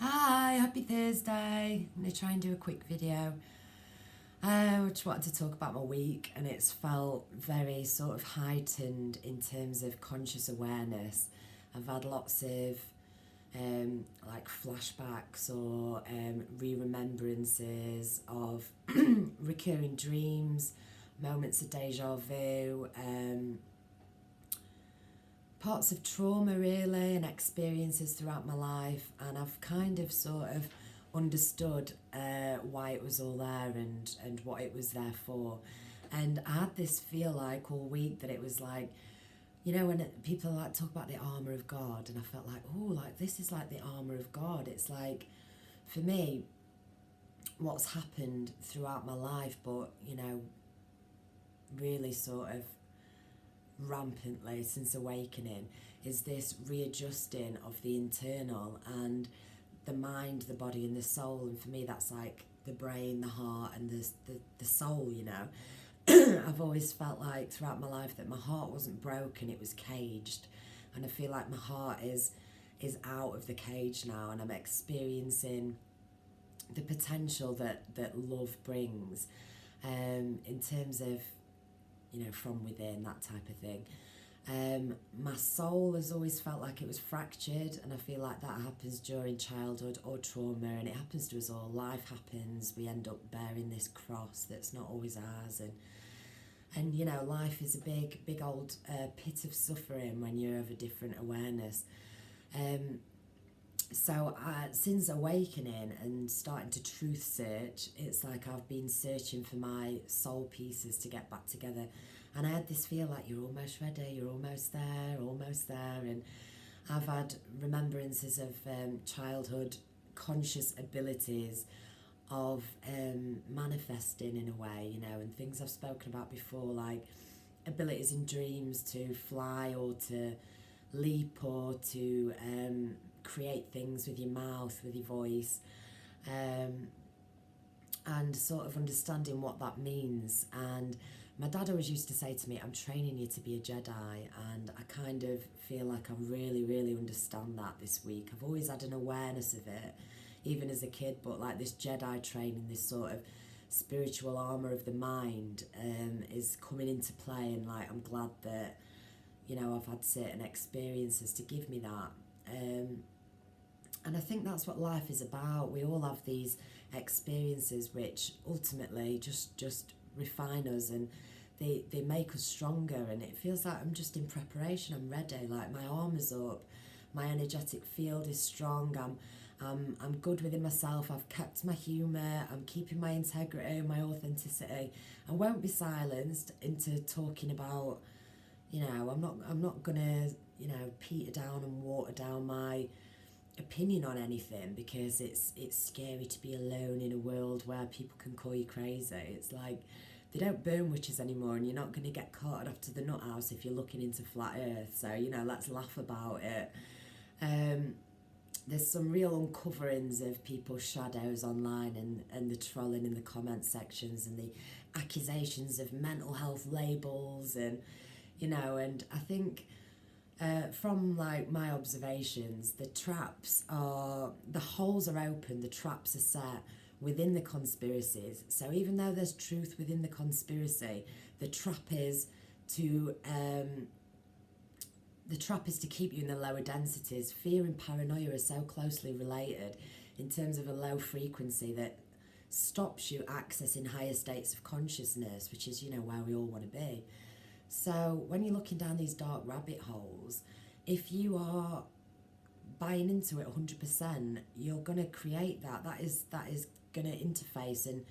Hi, happy Thursday. I'm going to try and do a quick video. I just wanted to talk about my week, and it's felt very sort of heightened in terms of conscious awareness. I've had lots of like flashbacks or re-remembrances of recurring dreams, moments of deja vu, parts of trauma really and experiences throughout my life, and I've kind of sort of understood why it was all there and what it was there for. And I had this feel like all week that it was like, you know, when people like talk about the armour of God, and I felt like, oh, like this is like the armour of God. It's like, for me, what's happened throughout my life, but, you know, really sort of rampantly since awakening, is this readjusting of the internal and the mind, the body and the soul. And for me that's like the brain, the heart and the soul, you know. I've always felt like throughout my life that my heart wasn't broken, it was caged, and I feel like my heart is out of the cage now, and I'm experiencing the potential that love brings, in terms of, you know, from within, that type of thing. My soul has always felt like it was fractured, and I feel like that happens during childhood or trauma, and it happens to us all. Life happens, we end up bearing this cross that's not always ours, and you know, life is a big old pit of suffering when you're of a different awareness. So since awakening and starting to truth search, it's like I've been searching for my soul pieces to get back together. And I had this feel like you're almost ready, you're almost there. And I've had remembrances of childhood conscious abilities of manifesting in a way, you know, and things I've spoken about before, like abilities in dreams to fly or to leap or to create things with your mouth, with your voice, and sort of understanding what that means. And my dad always used to say to me, I'm training you to be a Jedi, and I kind of feel like I really understand that this week. I've always had an awareness of it, even as a kid, but like this Jedi training, this sort of spiritual armour of the mind, is coming into play, and like I'm glad that, you know, I've had certain experiences to give me that. And I think that's what life is about. We all have these experiences which ultimately just refine us, and they make us stronger, and it feels like I'm just in preparation, I'm ready, like my armour's up, my energetic field is strong, I'm good within myself, I've kept my humour, I'm keeping my integrity, my authenticity. I won't be silenced into talking about, you know, I'm not gonna, you know, peter down and water down my opinion on anything, because it's scary to be alone in a world where people can call you crazy. It's like they don't burn witches anymore, and you're not going to get caught after the nut house if you're looking into flat earth, so, you know, let's laugh about it. There's some real uncoverings of people's shadows online, and the trolling in the comment sections, and the accusations of mental health labels, and, you know, and I think from like my observations, the holes are open, the traps are set within the conspiracies. So even though there's truth within the conspiracy, the trap is to keep you in the lower densities. Fear and paranoia are so closely related in terms of a low frequency that stops you accessing higher states of consciousness, which is, you know, where we all want to be. So when you're looking down these dark rabbit holes, if you are buying into it 100%, you're going to create that. That is going to interface, and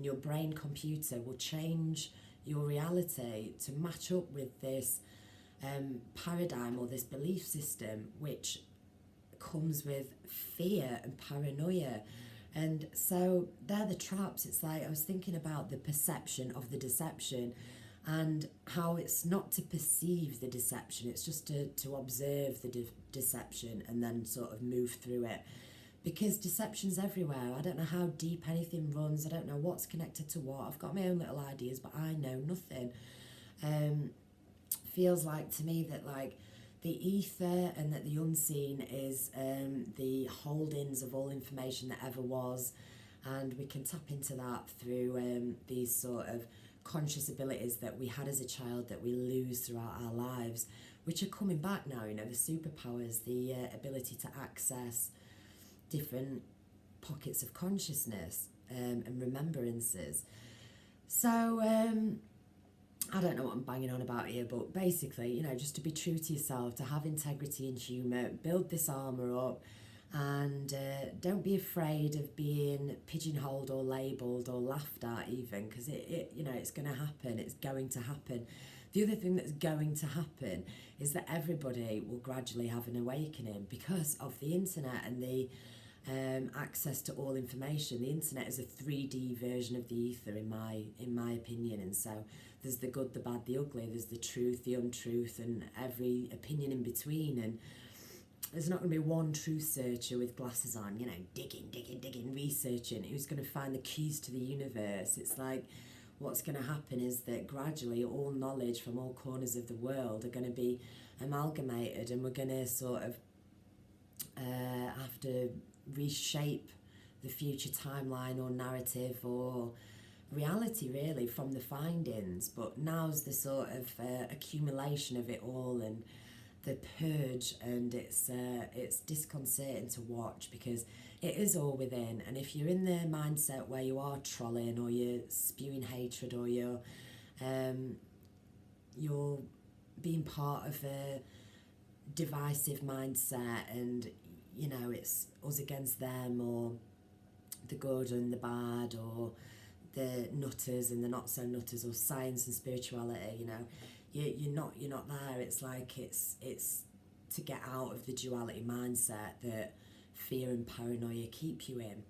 your brain computer will change your reality to match up with this paradigm or this belief system, which comes with fear and paranoia. And so they're the traps. It's like I was thinking about the perception of the deception, and how it's not to perceive the deception, it's just to observe the deception and then sort of move through it. Because deception's everywhere. I don't know how deep anything runs, I don't know what's connected to what. I've got my own little ideas, but I know nothing. Feels like to me that like the ether, and that the unseen is the holdings of all information that ever was, and we can tap into that through these sort of conscious abilities that we had as a child that we lose throughout our lives, which are coming back now, you know, the superpowers, the ability to access different pockets of consciousness and remembrances. So I don't know what I'm banging on about here, but basically, you know, just to be true to yourself, to have integrity and humour, build this armour up, and don't be afraid of being pigeonholed or labelled or laughed at even, because it you know, it's going to happen, it's going to happen. The other thing that's going to happen is that everybody will gradually have an awakening because of the internet and the access to all information. The internet is a 3D version of the ether, in my opinion, and so there's the good, the bad, the ugly, there's the truth, the untruth, and every opinion in between. And there's not going to be one truth searcher with glasses on, you know, digging, researching, who's going to find the keys to the universe. It's like, what's going to happen is that gradually all knowledge from all corners of the world are going to be amalgamated, and we're going to sort of have to reshape the future timeline or narrative or reality, really, from the findings. But now's the sort of accumulation of it all and the purge, and it's disconcerting to watch because it is all within. And if you're in the mindset where you are trolling or you're spewing hatred or you're being part of a divisive mindset, and you know, it's us against them, or the good and the bad, or the nutters and the not so nutters, or science and spirituality, you know, you're not there. It's like it's to get out of the duality mindset that fear and paranoia keep you in.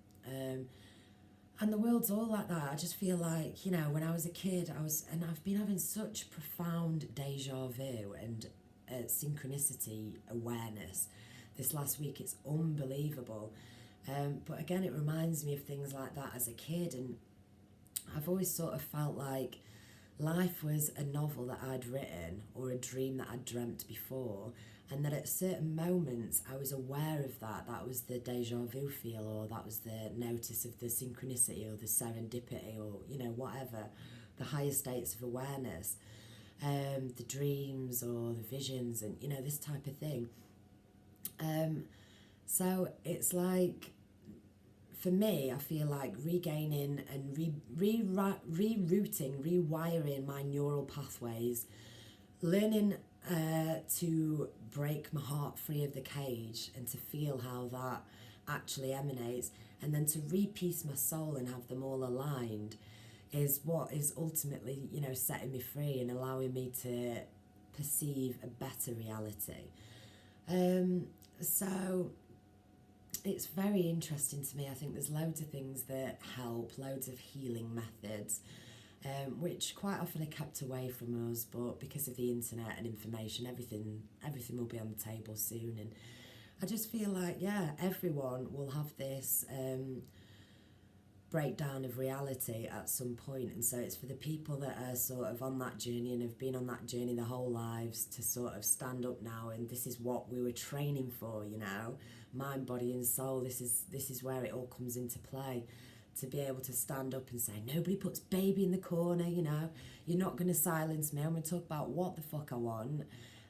And the world's all like that. I just feel like, you know, when I was a kid, I've been having such profound deja vu and synchronicity awareness this last week. It's unbelievable. But again, it reminds me of things like that as a kid, and I've always sort of felt like life was a novel that I'd written or a dream that I'd dreamt before, and that at certain moments I was aware of that. That was the deja vu feel, or that was the notice of the synchronicity or the serendipity, or, you know, whatever, the higher states of awareness, the dreams or the visions, and, you know, this type of thing. So it's like, for me, I feel like regaining and rerouting, rewiring my neural pathways, learning to break my heart free of the cage and to feel how that actually emanates, and then to re-piece my soul and have them all aligned, is what is ultimately, you know, setting me free and allowing me to perceive a better reality. So it's very interesting to me. I think there's loads of things that help, loads of healing methods, which quite often are kept away from us, but because of the internet and information, everything will be on the table soon. And I just feel like, yeah, everyone will have this breakdown of reality at some point. And so it's for the people that are sort of on that journey and have been on that journey their whole lives to sort of stand up now, and this is what we were training for, you know, mind, body and soul. This is where it all comes into play, to be able to stand up and say, nobody puts baby in the corner, you know, you're not going to silence me, I'm going to talk about what the fuck I want,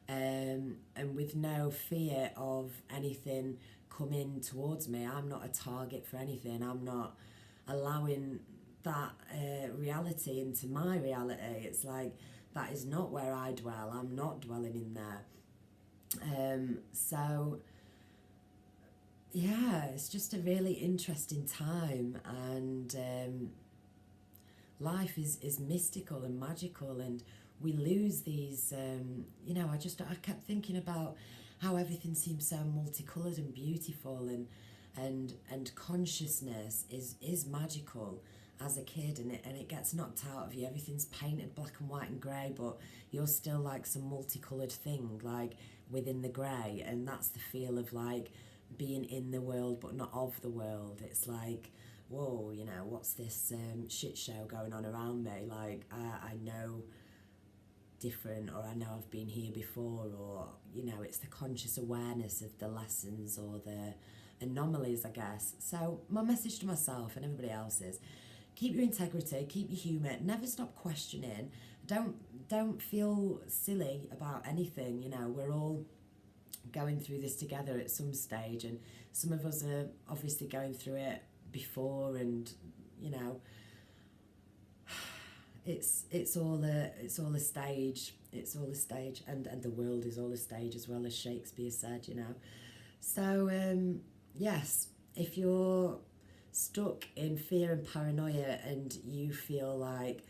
and with no fear of anything coming towards me. I'm not a target for anything. I'm not allowing that reality into my reality. It's like, that is not where I dwell. I'm not dwelling in there. So yeah, it's just a really interesting time, and life is mystical and magical, and we lose these, you know, I kept thinking about how everything seems so multicoloured and beautiful, and consciousness is magical as a kid, and it gets knocked out of you. Everything's painted black and white and grey, but you're still like some multicoloured thing, like within the grey, and that's the feel of like being in the world but not of the world. It's like, whoa, you know, what's this shit show going on around me? Like, I know different, or I know I've been here before, or, you know, it's the conscious awareness of the lessons or the anomalies, I guess. So my message to myself and everybody else is, keep your integrity, keep your humour, never stop questioning. Don't feel silly about anything. You know, we're all going through this together at some stage, and some of us are obviously going through it before, and, you know, it's all a stage. It's all a stage, and the world is all a stage as well, as Shakespeare said, you know. So yes, if you're stuck in fear and paranoia and you feel like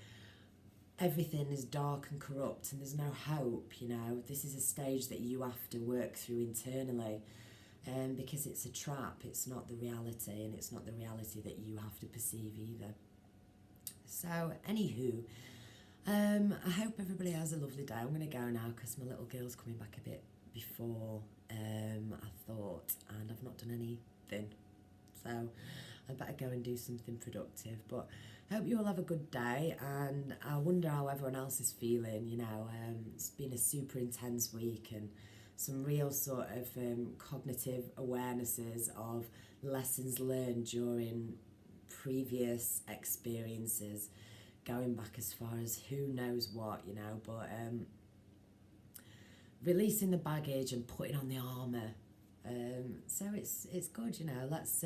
everything is dark and corrupt and there's no hope, you know, this is a stage that you have to work through internally, because it's a trap. It's not the reality, and it's not the reality that you have to perceive either. So anywho, I hope everybody has a lovely day. I'm going to go now because my little girl's coming back a bit before I thought, and I've not done anything, so I better go and do something productive. But I hope you all have a good day, and I wonder how everyone else is feeling. You know, it's been a super intense week, and some real sort of cognitive awarenesses of lessons learned during previous experiences, going back as far as who knows what, you know. But releasing the baggage and putting on the armour. So it's good, you know. Let's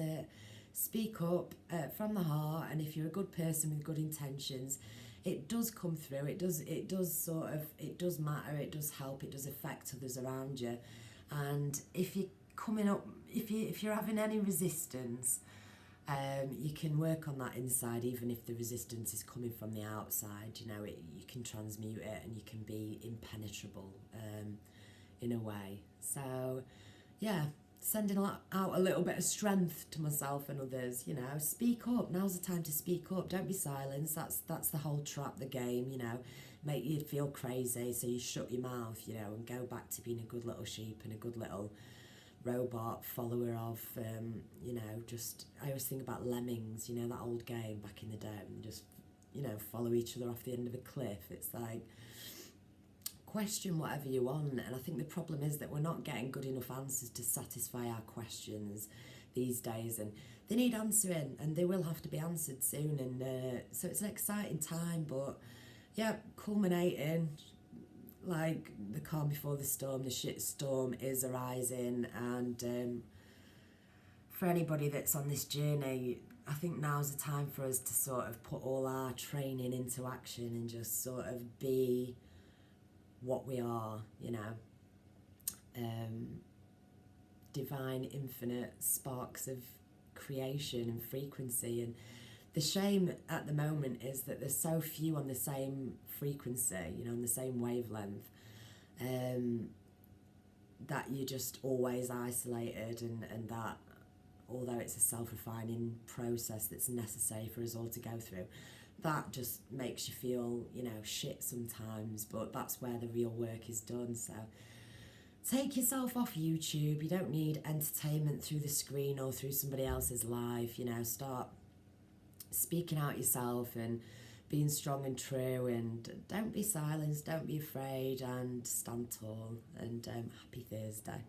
speak up from the heart, and if you're a good person with good intentions, it does come through. It does matter. It does help. It does affect others around you. And if you're coming up, if you're having any resistance, you can work on that inside, even if the resistance is coming from the outside. You know, you can transmute it, and you can be impenetrable in a way. So yeah, sending out a little bit of strength to myself and others. You know, speak up. Now's the time to speak up. Don't be silenced. That's the whole trap, the game, you know. Make you feel crazy, so you shut your mouth, you know, and go back to being a good little sheep and a good little robot follower of, you know, just, I always think about Lemmings, you know, that old game back in the day, and just, you know, follow each other off the end of a cliff. It's like, question whatever you want. And I think the problem is that we're not getting good enough answers to satisfy our questions these days, and they need answering, and they will have to be answered soon. And so it's an exciting time, but yeah, culminating, like the calm before the storm, the shit storm is arising. And for anybody that's on this journey, I think now's the time for us to sort of put all our training into action and just sort of be what we are, you know. Divine, infinite sparks of creation and frequency. And the shame at the moment is that there's so few on the same frequency, you know, on the same wavelength, that you're just always isolated, and that, although it's a self-refining process that's necessary for us all to go through, that just makes you feel, you know, shit sometimes. But that's where the real work is done. So take yourself off YouTube. You don't need entertainment through the screen or through somebody else's life. You know, start speaking out yourself and being strong and true, and don't be silenced, don't be afraid, and stand tall. And happy Thursday.